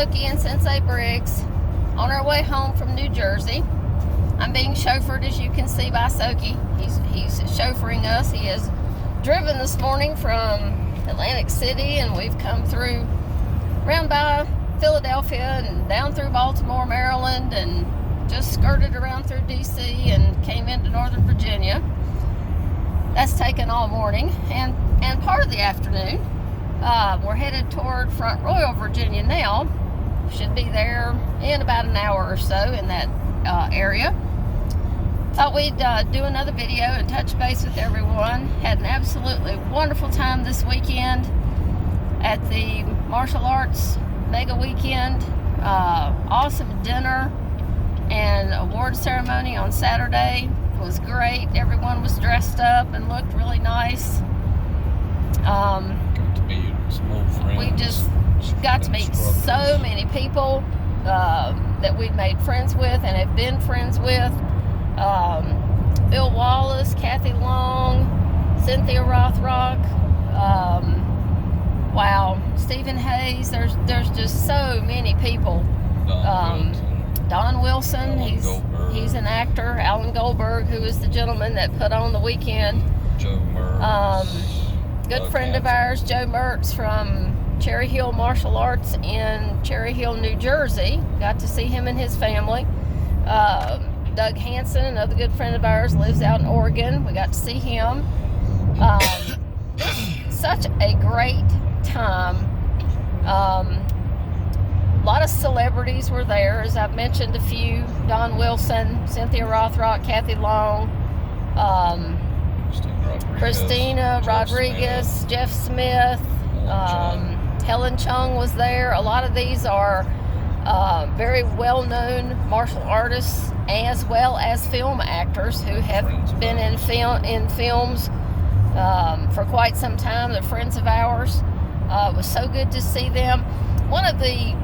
Soki and Sensei Briggs on our way home from New Jersey. I'm being chauffeured, as you can see, by Soki. He's chauffeuring us. He has driven this morning from Atlantic City, and we've come through around by Philadelphia and down through Baltimore, Maryland, and just skirted around through DC and came into Northern Virginia. That's taken all morning and part of the afternoon. We're headed toward Front Royal, Virginia now. Should be there in about an hour or so in that area. Thought we'd do another video and touch base with everyone. Had an absolutely wonderful time this weekend at the Martial Arts Mega Weekend. Awesome dinner and award ceremony on Saturday. It was great. Everyone was dressed up and looked really nice. Got to meet some old friends. We just got to meet so many people that we've made friends with and have been friends with. Bill Wallace, Kathy Long, Cynthia Rothrock, wow, Stephen Hayes. There's just so many people. Don Wilson, he's an actor. Alan Goldberg, who is the gentleman that put on the weekend. Joe Mertz. Good friend of ours, Joe Mertz from Cherry Hill Martial Arts in Cherry Hill, New Jersey. Got to see him and his family. Doug Hansen, another good friend of ours, lives out in Oregon. We got to see him. Such a great time. A lot of celebrities were there, as I've mentioned a few. Don Wilson, Cynthia Rothrock, Kathy Long, Christina Rodriguez, Jeff Smith, Helen Chung was there. A lot of these are very well-known martial artists as well as film actors who have been in films for quite some time. They're friends of ours. It was so good to see them. One of the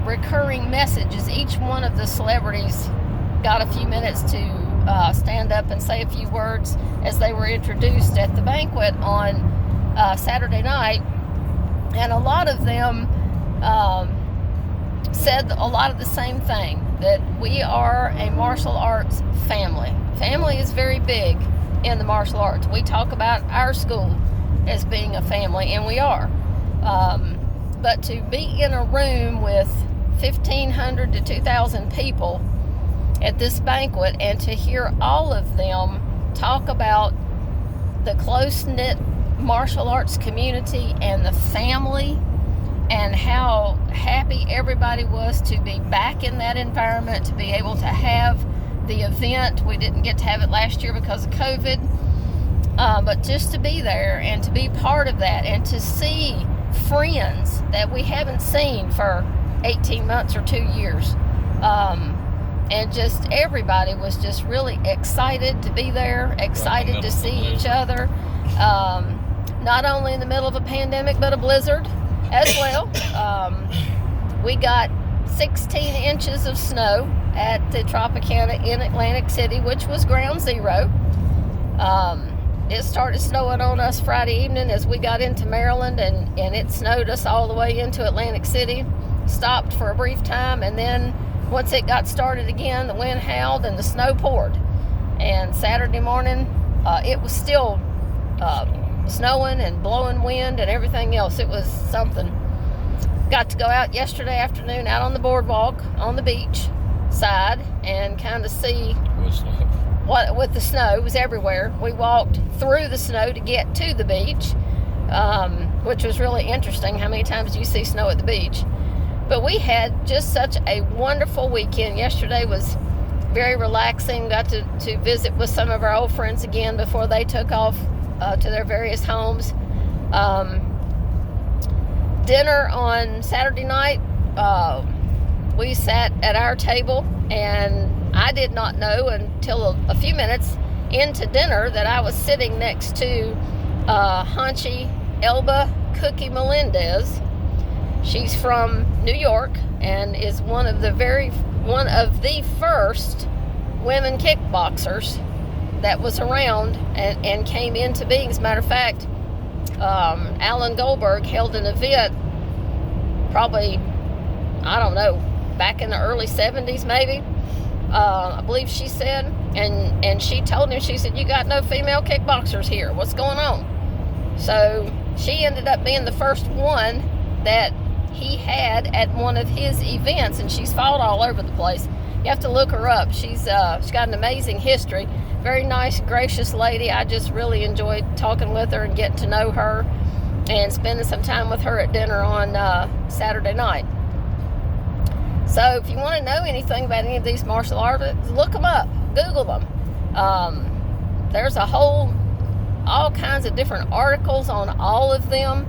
recurring messages, each one of the celebrities got a few minutes to stand up and say a few words as they were introduced at the banquet on Saturday night, and a lot of them said a lot of the same thing, that we are a martial arts family. Family is very big in the martial arts. We talk about our school as being a family, and we are. But to be in a room with 1,500 to 2,000 people at this banquet and to hear all of them talk about the close-knit martial arts community and the family and how happy everybody was to be back in that environment, to be able to have the event. We didn't get to have it last year because of COVID, but just to be there and to be part of that and to see friends that we haven't seen for 18 months or 2 years. And just everybody was just really excited to be there, excited to see each other. Not only in the middle of a pandemic, but a blizzard as well. We got 16 inches of snow at the Tropicana in Atlantic City, which was ground zero. It started snowing on us Friday evening as we got into Maryland, and it snowed us all the way into Atlantic City. Stopped for a brief time, and then once it got started again, the wind howled and the snow poured. And Saturday morning, it was still snowing and blowing wind and everything else. It was something. Got to go out yesterday afternoon out on the boardwalk on the beach side and kind of see what with the snow. It was everywhere. We walked through the snow to get to the beach, which was really interesting. How many times do you see snow at the beach? But we had just such a wonderful weekend. Yesterday was very relaxing. Got to visit with some of our old friends again before they took off to their various homes. Dinner on Saturday night, we sat at our table, and I did not know until a few minutes into dinner that I was sitting next to Hanchi Elba Cookie Melendez. She's from New York and is one of the first women kickboxers that was around and came into being. As a matter of fact, Alan Goldberg held an event probably, I don't know, back in the early 70s maybe, I believe she said. And she told him, she said, "You got no female kickboxers here. What's going on?" So she ended up being the first one that he had at one of his events, and she's fought all over the place. You have to look her up. She's got an amazing history. Very nice, gracious lady. I just really enjoyed talking with her and getting to know her and spending some time with her at dinner on Saturday night. So if you want to know anything about any of these martial arts, look them up. Google them. There's all kinds of different articles on all of them.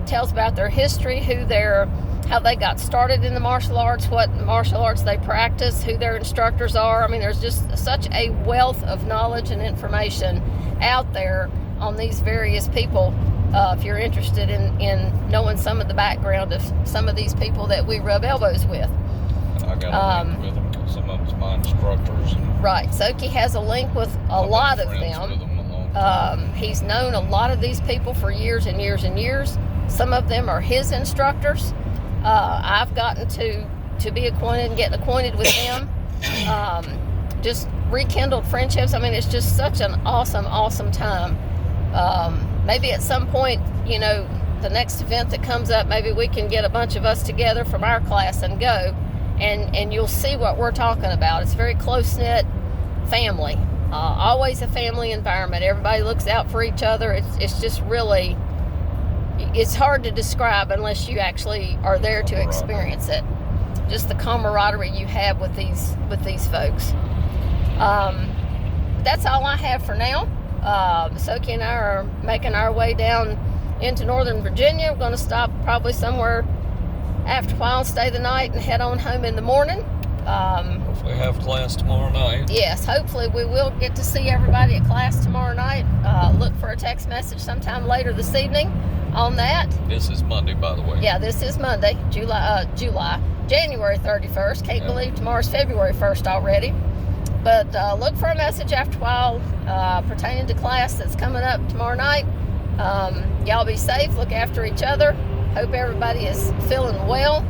Tells about their history, how they got started in the martial arts, what martial arts they practice, who their instructors are. I mean, there's just such a wealth of knowledge and information out there on these various people. If you're interested in knowing some of the background of some of these people that we rub elbows with. I got a link with them. Some of them's my instructors. Right. Soki has a link with a lot of them. He's known a lot of these people for years and years and years. Some of them are his instructors. I've gotten to be acquainted and get acquainted with them. Just rekindled friendships. I mean, it's just such an awesome time. Maybe at some point, the next event that comes up, maybe we can get a bunch of us together from our class and go, and you'll see what we're talking about. It's very close-knit family. Always a family environment. Everybody looks out for each other. It's just really, it's hard to describe unless you actually are there to experience it. Just the camaraderie you have with these folks. That's all I have for now. Soki and I are making our way down into Northern Virginia. We're going to stop probably somewhere after a while, stay the night, and head on home in the morning. Hopefully have class tomorrow night. Yes, hopefully we will get to see everybody at class tomorrow night. Look for a text message sometime later this evening on that. This is Monday, by the way. Yeah, this is Monday, January 31st. Can't believe tomorrow's February 1st already. But look for a message after a while pertaining to class that's coming up tomorrow night. Y'all be safe. Look after each other. Hope everybody is feeling well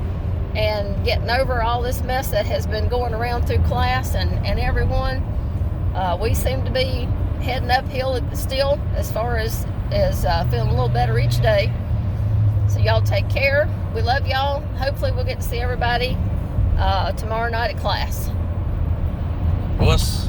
and getting over all this mess that has been going around through class and everyone. We seem to be heading uphill still as far as feeling a little better each day. So y'all take care. We love y'all. Hopefully we'll get to see everybody tomorrow night at class. Us.